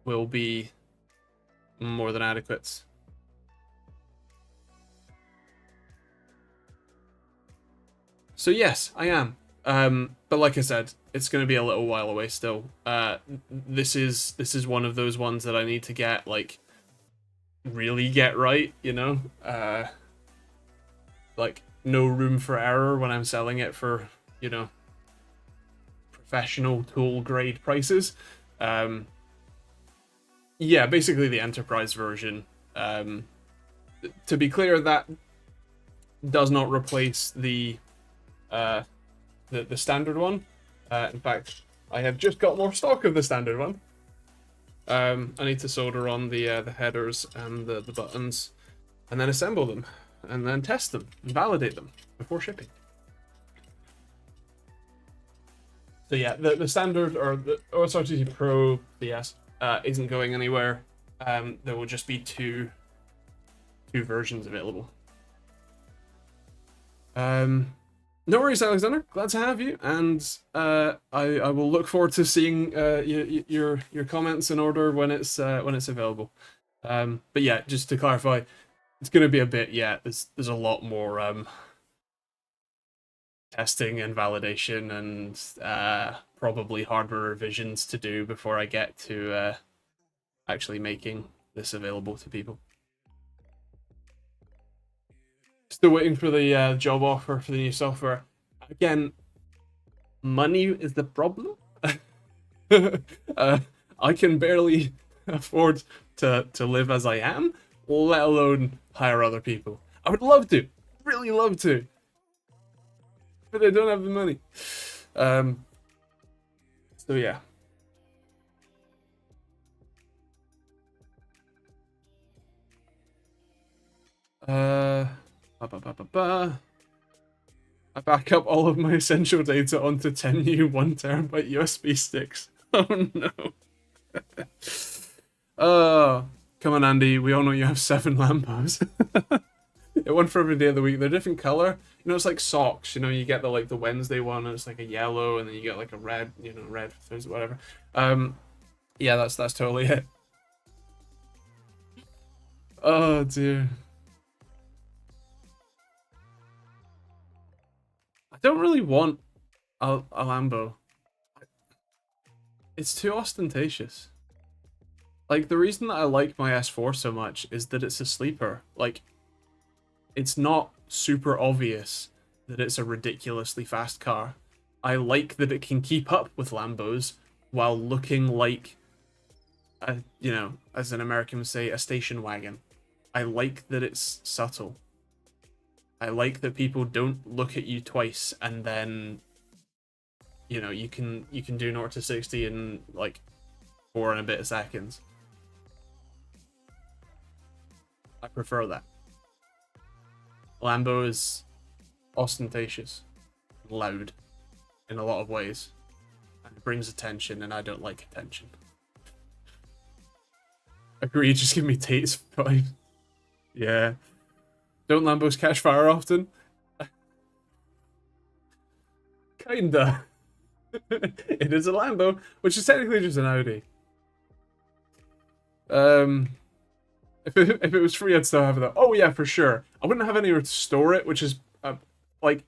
will be more than adequate. So yes, I am. But like I said, it's going to be a little while away still. This is one of those ones that I need to get, like, really get right, you know? Like, no room for error when I'm selling it for, you know, professional tool grade prices. Yeah, basically the enterprise version. To be clear, that does not replace the standard one. In fact, I have just got more stock of the standard one. I need to solder on the headers and the buttons, and then assemble them, and then test them and validate them before shipping. So yeah, the standard, or the OSRTT Pro DS, isn't going anywhere. There will just be two versions available. No worries, Alexander. Glad to have you, and I will look forward to seeing your comments in order when it's available. But yeah, just to clarify, it's going to be a bit. Yeah, there's a lot more testing and validation and probably hardware revisions to do before I get to actually making this available to people. Still waiting for the job offer for the new software. Again, money is the problem. I can barely afford to live as I am, let alone hire other people. I would love to, really love to, but I don't have the money. So yeah. Ba, ba, ba, ba, ba. I back up all of my essential data onto 10 new 1 TB USB sticks. Oh no. Come on, Andy. We all know you have 7 Lambos. One for every day of the week. They're different color. You know, it's like socks. You know, you get the Wednesday one, and it's like a yellow, and then you get like a red. You know, red for Thursday, whatever. Yeah, that's totally it. Oh dear. I don't really want a Lambo. It's too ostentatious. Like, the reason that I like my S4 so much is that it's a sleeper. Like, it's not super obvious that it's a ridiculously fast car. I like that it can keep up with Lambos while looking like, you know, as an American would say, a station wagon. I like that it's subtle. I like that people don't look at you twice and then, you know, you can do 0 to 60 in like 4 and a bit of seconds. I prefer that. Lambo is ostentatious, loud, in a lot of ways, and it brings attention, and I don't like attention. Agree, just give me Tate's vibe. Yeah. Don't Lambos catch fire often? Kinda. It is a Lambo, which is technically just an Audi. If it was free, I'd still have that. Oh yeah, for sure. I wouldn't have anywhere to store it, which is like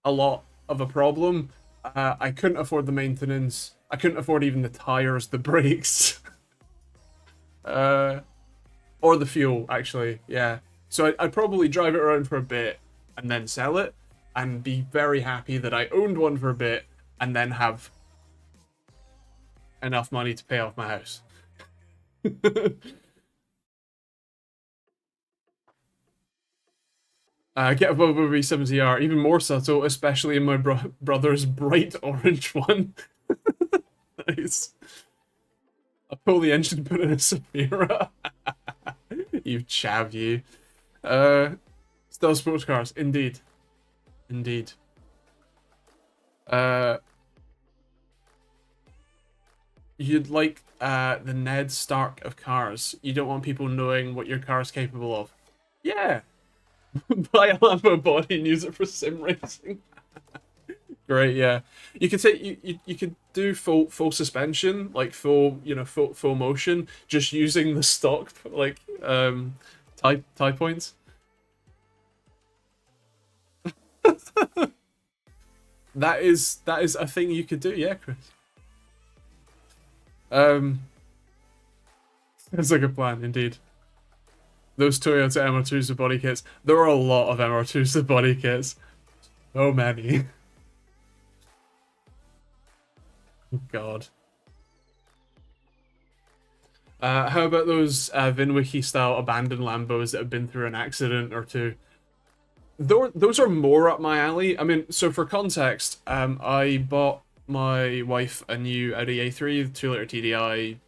a lot of a problem. I couldn't afford the maintenance. I couldn't afford even the tires, the brakes, or the fuel. Actually, yeah. So I'd probably drive it around for a bit and then sell it, and be very happy that I owned one for a bit and then have enough money to pay off my house. Get a Volvo V70R, even more subtle, especially in my brother's bright orange one. Nice. I'll pull the engine, put in a Safira. You chav, you. Still sports cars, indeed. Indeed. You'd like the Ned Stark of cars. You don't want people knowing what your car's capable of. Yeah. Buy a Lambo body and use it for sim racing. Great, yeah. You could say you could do full suspension, like full motion, just using the stock like tie points. That is a thing you could do, yeah, Chris. That's a good plan, indeed. Those Toyota MR2s with body kits. There are a lot of MR2s with body kits. So many. Oh, God. How about those VinWiki style abandoned Lambos that have been through an accident or two? Those are more up my alley. I mean, so for context, I bought my wife a new Audi A3, the 2-liter TDI,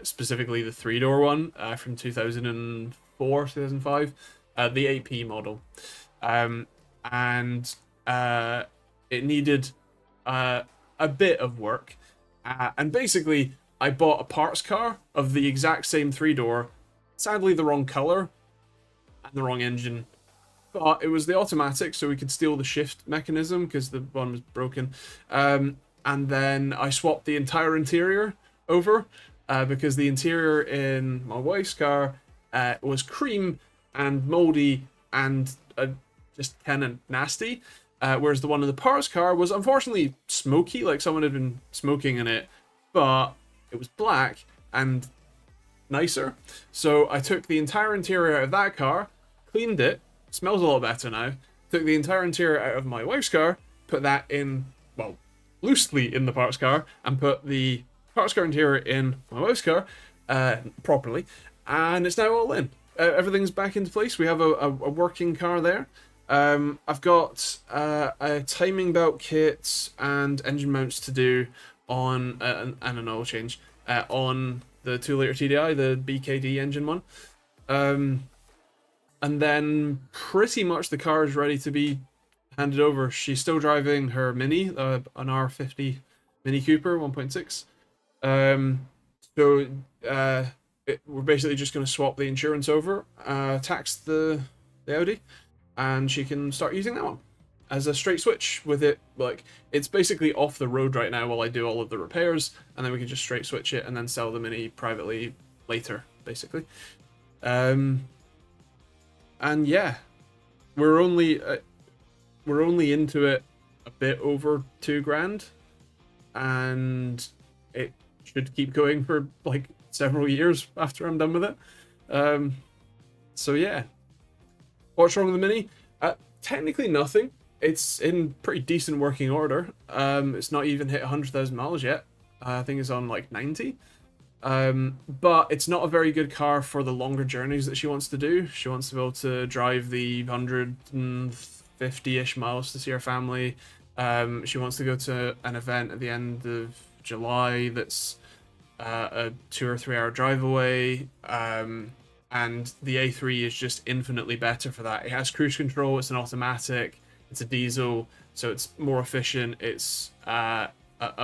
specifically the 3-door one from 2004, 2005, the AP model. And it needed a bit of work. And basically, I bought a parts car of the exact same 3-door, sadly the wrong color and the wrong engine. But it was the automatic, so we could steal the shift mechanism because the one was broken. And then I swapped the entire interior over because the interior in my wife's car was cream and moldy and just kind of nasty. Whereas the one in the parts car was unfortunately smoky, like someone had been smoking in it, but it was black and nicer. So I took the entire interior out of that car, cleaned it, smells a lot better now, took the entire interior out of my wife's car, put that in, well, loosely in the parts car, and put the parts current here in my wife's car properly, and it's now all in. Everything's back into place. We have a working car there. I've got a timing belt kit and engine mounts to do on and an oil change on the 2-liter TDI, the BKD engine one. And then pretty much the car is ready to be handed over. She's still driving her Mini, an R50 Mini Cooper 1.6. We're basically just going to swap the insurance over, tax the Audi, and she can start using that one as a straight switch with it. Like, it's basically off the road right now while I do all of the repairs, and then we can just straight switch it and then sell the Mini privately later, basically. And yeah, we're only into it a bit over $2,000, and it should keep going for like several years after I'm done with it. So yeah, what's wrong with the Mini? Technically nothing. It's in pretty decent working order. It's not even hit 100,000 miles yet. I think it's on like 90. But it's not a very good car for the longer journeys that she wants to do. She wants to be able to drive the 150-ish miles to see her family. She wants to go to an event at the end of July that's a 2 or 3 hour drive away. And the A3 is just infinitely better for that. It has cruise control, it's an automatic, it's a diesel, so it's more efficient, it's a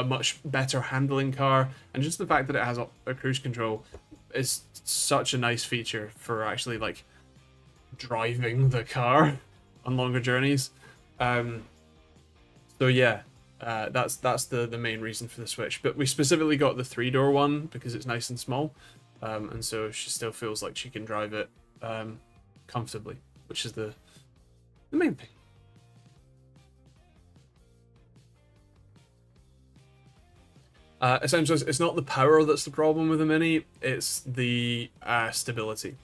much better handling car, and just the fact that it has a cruise control is such a nice feature for actually like driving the car on longer journeys. So yeah, that's the main reason for the switch. But we specifically got the 3-door one because it's nice and small, and so she still feels like she can drive it comfortably, which is the main thing. Essentially, it's not the power that's the problem with the Mini, it's the stability.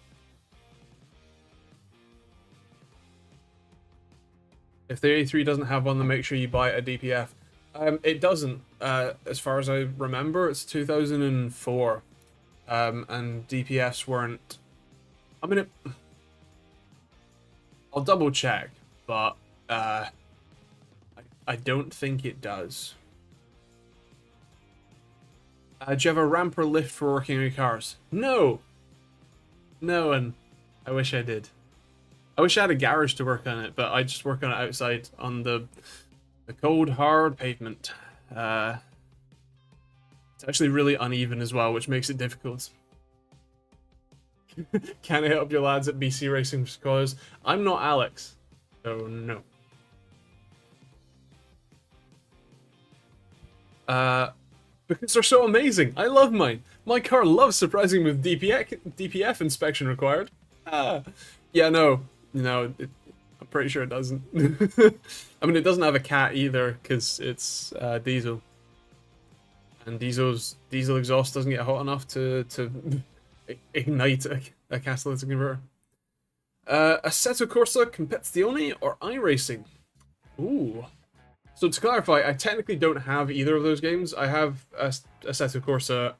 If the A3 doesn't have one, then make sure you buy a DPF. It doesn't. As far as I remember, it's 2004. And DPFs weren't... I mean, I'll double check, but I don't think it does. Do you have a ramp or lift for working on your cars? No! No, and I wish I did. I wish I had a garage to work on it, but I just work on it outside on the cold, hard pavement. It's actually really uneven as well, which makes it difficult. Can I help your lads at BC Racing Scholars? I'm not Alex, so no. Because they're so amazing. I love mine. My car loves surprising me with DPF inspection required. Yeah, no, I'm pretty sure it doesn't. I mean, it doesn't have a cat either because it's diesel, and diesel exhaust doesn't get hot enough to ignite a catalytic converter. Assetto Corsa Competizione or iRacing? Ooh. So to clarify, I technically don't have either of those games. I have Assetto Corsa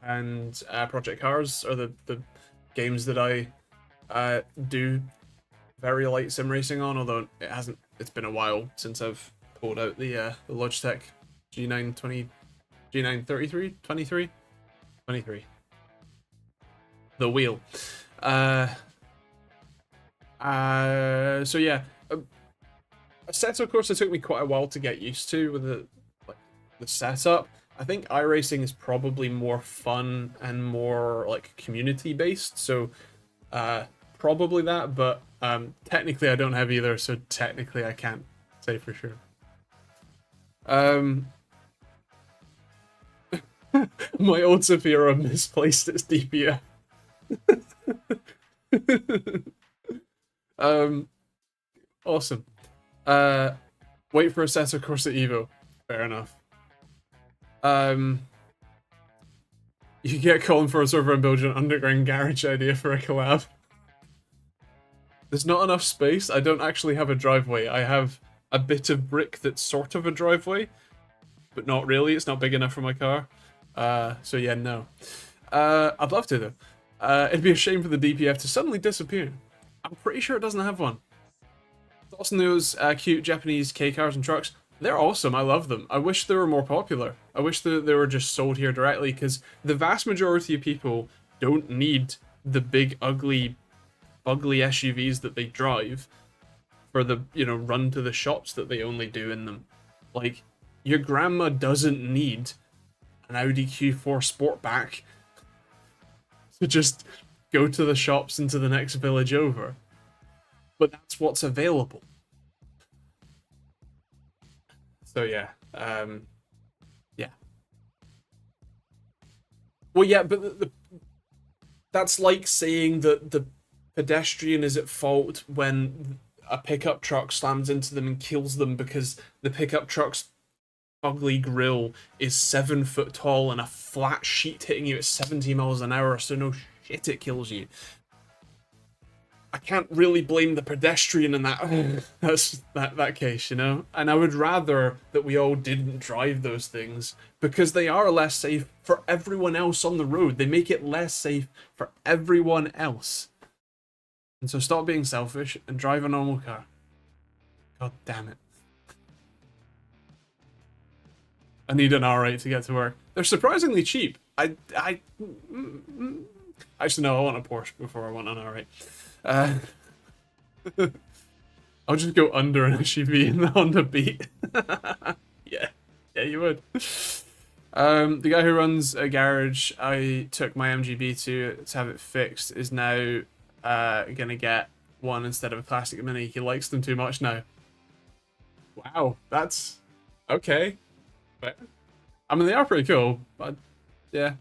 and Project Cars are the games that I do very light sim racing on, although it's been a while since I've pulled out the Logitech G933, 23? The wheel. So yeah. Assetto Corsa took me quite a while to get used to with the setup. I think iRacing is probably more fun and more like community based, so probably that, but technically I don't have either, so technically I can't say for sure. My old Zafira misplaced its DPF. Awesome. Wait for Assetto Corsa Evo. Fair enough. You can get Colin for a server and build an underground garage idea for a collab. There's not enough space. I don't actually have a driveway. I have a bit of brick that's sort of a driveway, but not really. It's not big enough for my car. So yeah, no. I'd love to though. It'd be a shame for the DPF to suddenly disappear. I'm pretty sure it doesn't have one. Also, those cute Japanese K cars and trucks. They're awesome. I love them. I wish they were more popular. I wish that they were just sold here directly, because the vast majority of people don't need the big, ugly SUVs that they drive for the, run to the shops that they only do in them. Like, your grandma doesn't need an Audi Q4 Sportback to just go to the shops and to the next village over. But that's what's available. So yeah, yeah. Well, yeah, but that's like saying that the pedestrian is at fault when a pickup truck slams into them and kills them because the pickup truck's ugly grille is 7 foot tall and a flat sheet hitting you at 70 miles an hour, so no shit it kills you. I can't really blame the pedestrian in that case, And I would rather that we all didn't drive those things, because they are less safe for everyone else on the road. They make it less safe for everyone else. And so stop being selfish and drive a normal car. God damn it. I need an R8 to get to work. They're surprisingly cheap. Actually, no, I want a Porsche before I want an R8. I'll just go under an SUV in the Honda Beat. Yeah, you would. The guy who runs a garage I took my MGB to have it fixed is now gonna get one instead of a classic Mini. He likes them too much now. Wow, that's okay. But I mean, they are pretty cool, but yeah.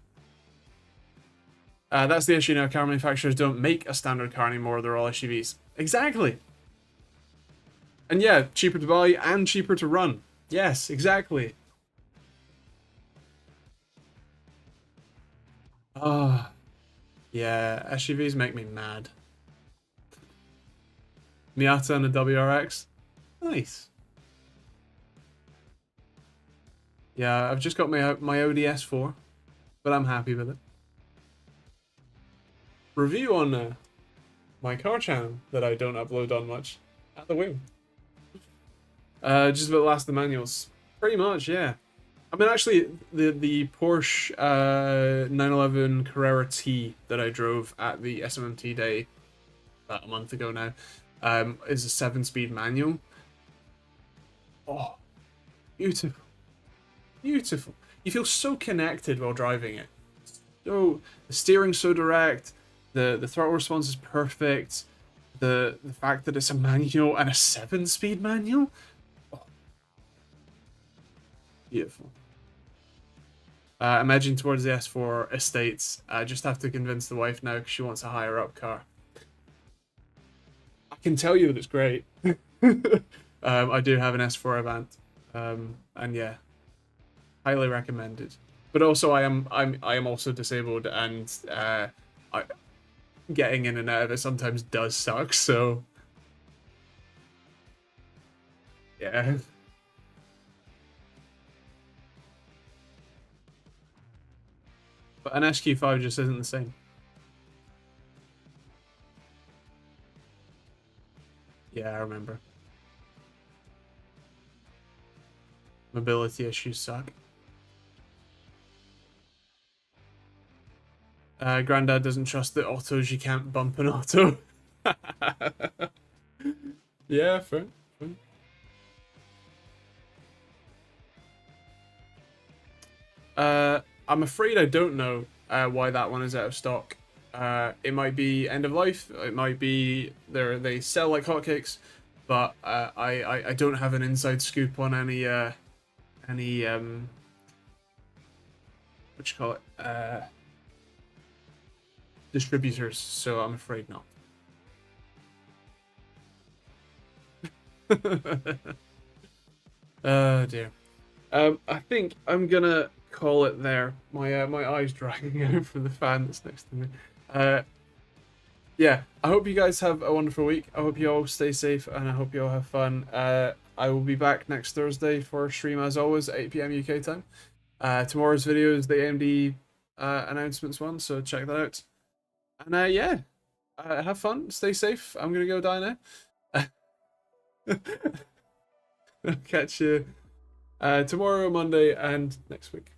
That's the issue now. Car manufacturers don't make a standard car anymore. They're all SUVs. Exactly. And yeah, cheaper to buy and cheaper to run. Yes, exactly. Ah, yeah, SUVs make me mad. Miata and a WRX. Nice. Yeah, I've just got my Audi S4, but I'm happy with it. Review on my car channel that I don't upload on much at the wheel. Just about the last of the manuals. Pretty much, yeah. I mean, actually, the Porsche 911 Carrera T that I drove at the SMMT day about a month ago now is a 7-speed manual. Oh, beautiful. Beautiful. You feel so connected while driving it. So, the steering's so direct. The throttle response is perfect. The fact that it's a manual and a 7-speed manual. Oh. Beautiful. I'm edging towards the S4 estates. I just have to convince the wife now because she wants a higher up car. I can tell you that it's great. I do have an S4 Avant, and yeah, highly recommended. But also, I am also disabled, and getting in and out of it sometimes does suck. So yeah. But an SQ5 just isn't the same. Yeah, I remember. Mobility issues suck. Granddad doesn't trust the autos. You can't bump an auto. Yeah, fair. I'm afraid I don't know why that one is out of stock. It might be end of life. It might be they sell like hotcakes, but I don't have an inside scoop on any what you call it distributors. So I'm afraid not. Oh dear. I think I'm gonna call it there. My eye's dragging out from the fan that's next to me. Yeah, I hope you guys have a wonderful week. I hope you all stay safe, and I hope you all have fun. I will be back next Thursday for a stream as always, 8 p.m. UK time. Tomorrow's video is the AMD announcements one, so check that out. And yeah, have fun, stay safe. I'm gonna go die now. I'll catch you tomorrow, Monday, and next week.